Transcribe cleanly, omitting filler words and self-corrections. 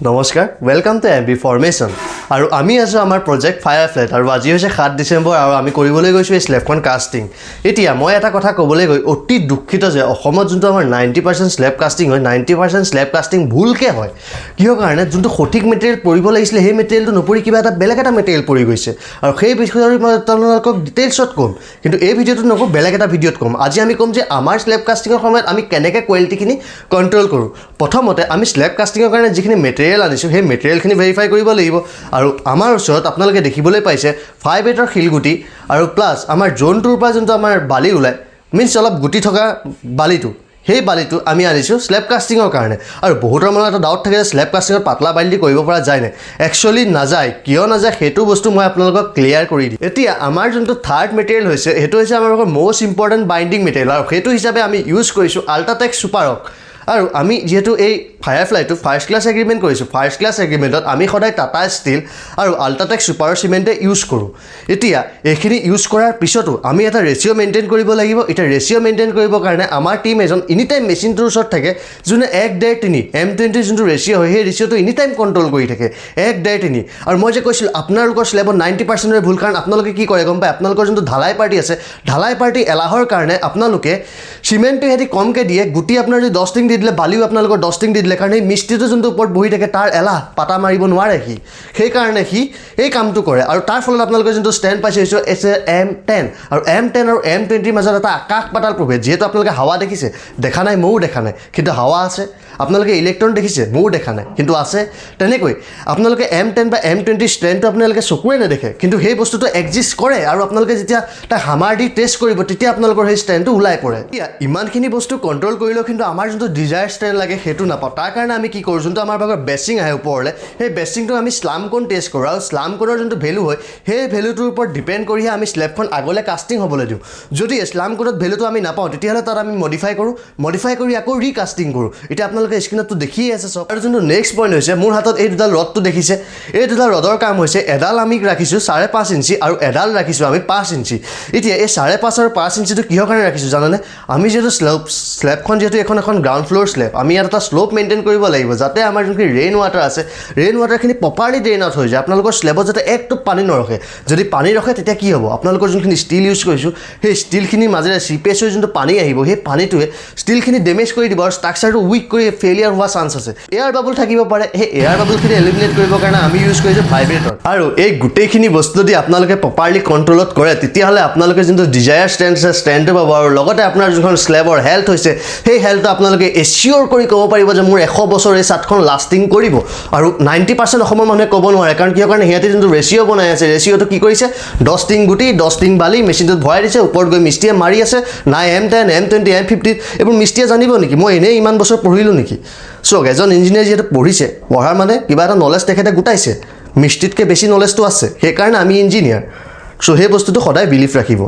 নমস্কাৰ welcome to MB formation আৰু আমি আছো আমাৰ প্ৰজেক্ট ফায়াৰফ্লাইট আৰু আজি হৈছে 7 ডিসেম্বৰ আৰু আমি কৰিবলৈ গৈছো এই স্লেবখন কাষ্টিং এতিয়া মই এটা কথা ক'বলৈ গৈ অতি দুখিত যে অসমত যোনটো আমাৰ 90% স্লেব কাষ্টিং হয় 90% স্লেব কাষ্টিং ভুলকে হয় কিহৰ কাৰণে যোনটো সঠিক মেটেৰিয়েল পৰিব লাগিছিল সেই মেটেৰিয়েলটো নপৰি কিবা এটা বেলেগ এটা মেটেৰিয়েল পৰি গৈছে আৰু সেই বিষয়ৰ মই আপোনালোকক ডিটেইলছত ক'ম কিন্তু এই ভিডিঅ'টো নকওঁ বেলেগ এটা ভিডিঅ'ত ক'ম আজি আমি ক'ম যে আমাৰ স্লেব কাষ্টিঙৰ সময়ত আমি কেনেকৈ কোৱালিটিখিনি কণ্ট্ৰল কৰোঁ প্ৰথমতে আমি স্লেব কাষ্টিঙৰ কাৰণে যিখিনি মেটেৰিয়েল আনিছোঁ সেই মেটেৰিয়েলখিনি ভেৰিফাই কৰিব লাগিব আৰু আমাৰ ওচৰত আপোনালোকে দেখিবলৈ পাইছে 5/8ৰ শিলগুটি আৰু প্লাছ আমাৰ জোনটোৰ পৰা যোনটো আমাৰ বালি ওলায় মিনছ অলপ গুটি থকা বালিটো সেই বালিটো আমি আনিছোঁ স্লেব কাষ্টিঙৰ কাৰণে আৰু বহুতৰ মনত এটা ডাউট থাকে যে স্লেব কাষ্টিঙত পাতলা বালি দি কৰিব পৰা যায় নাই একচুৱেলি নাযায় কিয় নাযায় সেইটো বস্তু মই আপোনালোকক ক্লিয়াৰ কৰি দিম এতিয়া আমাৰ যোনটো থাৰ্ড মেটেৰিয়েল হৈছে সেইটো হৈছে আমাৰ মষ্ট ইম্পৰ্টেণ্ট বাইণ্ডিং মেটেৰিয়েল আৰু সেইটো হিচাপে আমি ইউজ কৰিছোঁ আল্ট্ৰাটেক ছুপাৰক আৰু আমি যেহেতু এই ফায়াৰফ্লাইটো ফাৰ্ষ্ট ক্লাছ এগ্ৰিমেণ্ট কৰিছোঁ ফাৰ্ষ্ট ক্লাছ এগ্ৰিমেণ্টত আমি সদায় টাটা ষ্টিল আৰু আল্ট্ৰাটেক ছুপাৰ চিমেণ্টে ইউজ কৰোঁ এতিয়া এইখিনি ইউজ কৰাৰ পিছতো আমি এটা ৰেচিঅ' মেইনটেইন কৰিব লাগিব এতিয়া ৰেচিঅ' মেইনটেইন কৰিবৰ কাৰণে আমাৰ টীম এজন এনি টাইম মেচিনটোৰ ওচৰত থাকে যোনে 1.5-3 M20 যোনটো ৰেচিঅ' হয় সেই ৰেচিঅ'টো এনি টাইম কণ্ট্ৰল কৰি থাকে 1.5-3 আৰু মই যে কৈছিলোঁ আপোনালোকৰ স্লেবত 90%ৰে ভুল কাৰণ আপোনালোকে কি কৰে গম পায় আপোনালোকৰ যোনটো ঢালাই পাৰ্টি আছে ঢালাই পাৰ্টি এলাহৰ কাৰণে আপোনালোকে চিমেণ্টটো সিহঁতি কমকৈ দিয়ে গুটি আপোনাৰ যদি 10 টিং দি দিলে বালিও আপোনালোকৰ 10 টিং দি দিলে কাৰণ এই মিস্ত্ৰীটো যোনটো ওপৰত বহি থাকে তাৰ এলাহ পাতা মাৰিব নোৱাৰে সি সেইকাৰণে সি এই কামটো কৰে আৰু তাৰ ফলত আপোনালোকে যোনটো ষ্টেণ্ড পাইছে সেইটো হৈছে M10 আৰু M10 আৰু M20ৰ মাজত এটা আকাশ পাতাল প্ৰভেদ যিহেতু আপোনালোকে হাৱা দেখিছে দেখা নাই ময়ো দেখা নাই কিন্তু হাৱা আছে আপোনালোকে ইলেক্ট্ৰন দেখিছে ময়ো দেখা নাই কিন্তু আছে তেনেকৈ আপোনালোকে M10 বা M20 ষ্টেণ্ডটো আপোনালোকে চকুৰে নেদেখে কিন্তু সেই বস্তুটো এক্সিষ্ট কৰে আৰু আপোনালোকে যেতিয়া তাক হামাৰ দি টেষ্ট কৰিব তেতিয়া আপোনালোকৰ সেই ষ্টেণ্ডটো ওলাই পৰে এতিয়া ইমানখিনি বস্তু কণ্ট্ৰল কৰিলেও কিন্তু আমাৰ যোনটো ডিজায়াৰ ষ্টেণ্ড লাগে সেইটো নাপাওঁ তাৰ কাৰণে আমি কি কৰোঁ যোনটো আমাৰ ভাগৰ বেচিং আহে ওপৰলৈ সেই বেচিংটো আমি স্লাম কোণ টেষ্ট কৰোঁ আৰু স্লাম কোণৰ যোনটো ভেলু হয় সেই ভেলুটোৰ ওপৰত ডিপেণ্ড কৰিহে আমি স্লেবখন আগলৈ কাষ্টিং হ'বলৈ দিওঁ যদি স্লাম কোণত ভেলুটো আমি নাপাওঁ তেতিয়াহ'লে তাত আমি মডিফাই কৰি আকৌ ৰিকাষ্টিং কৰোঁ এতিয়া আপোনালোকে স্ক্ৰীণতটো দেখিয়ে আছে চব আৰু যোনটো নেক্সট পইণ্ট হৈছে মোৰ হাতত এই দুডাল ৰডটো দেখিছে এই দুডাল ৰডৰ কাম হৈছে এডাল আমি ৰাখিছোঁ 5.5 ইঞ্চি আৰু এডাল ৰাখিছোঁ আমি 5 ইঞ্চি এতিয়া এই 5.5 আৰু 5 ইঞ্চিটো কিহৰ কাৰণে ৰাখিছোঁ জানেনে আমি যিহেতু স্লেবখন যিহেতু এখন গ্ৰাউণ্ড ফ্ল'ৰ স্লেব আমি ইয়াত এটা শ্লোপ মেইনটেইন কৰিব লাগিব যাতে আমাৰ যোনখিনি ৰেইন ৱাটাৰ আছে ৰেইন ৱাটাৰখিনি প্ৰপাৰলি ড্ৰেইন আউট হৈ যায় আপোনালোকৰ স্লেবত যাতে একটো পানী নৰখে যদি পানী ৰখে তেতিয়া কি হ'ব আপোনালোকৰ যোনখিনি ষ্টিল ইউজ কৰিছোঁ সেই ষ্টিলখিনিৰ মাজেৰে চিপেজ হৈ যোনটো পানী আহিব সেই পানীটোৱে ষ্টিলখিনি ডেমেজ কৰি দিব আৰু ষ্ট্ৰাকচাৰটো উইক কৰি ফেইলিয়াৰ হোৱা চান্স আছে এয়াৰ বাবল থাকিব পাৰে সেই এয়াৰ বাবলখিনি এলিমিনেট কৰিবৰ কাৰণে আমি ইউজ কৰিছোঁ ভাইব্ৰেটৰ আৰু এই গোটেইখিনি বস্তু যদি আপোনালোকে প্ৰপাৰলি কণ্ট্ৰলত কৰে তেতিয়াহ'লে আপোনালোকে যোনটো ডিজায়াৰ ষ্টেণ্ড আছে ষ্টেণ্ডটো পাব আৰু লগতে আপোনাৰ যোনখন স্লেবৰ হেল্থ হৈছে সেই হেল্থটো আপোনালোকে এচিয়'ৰ কৰি ক'ব পাৰিব যে মোৰ 100 বছৰ এই চাটখন লাষ্টিং কৰিব আৰু 90% অসমৰ মানুহে ক'ব নোৱাৰে কাৰণ কিয় কাৰণে সিহঁতে যোনটো ৰেচিঅ' বনাই আছে ৰেচিঅ'টো কি কৰিছে 10 টিং গুটি 10 টিং বালি মেচিনটোত ভৰাই দিছে ওপৰত গৈ মিস্ত্ৰীয়ে মাৰি আছে নাই M10 M20 M50 এইবোৰ মিস্ত্ৰীয়ে জানিব নেকি মই এনেই ইমান বছৰ পঢ়িলোঁ নেকি চাওক এজন ইঞ্জিনিয়াৰ যিহেতু পঢ়িছে পঢ়াৰ মানে কিবা এটা নলেজ তেখেতে গোটাইছে মিস্ত্ৰীতকৈ বেছি নলেজটো আছে সেইকাৰণে আমি ইঞ্জিনিয়াৰ চ' সেই বস্তুটো সদায় বিলিভ ৰাখিব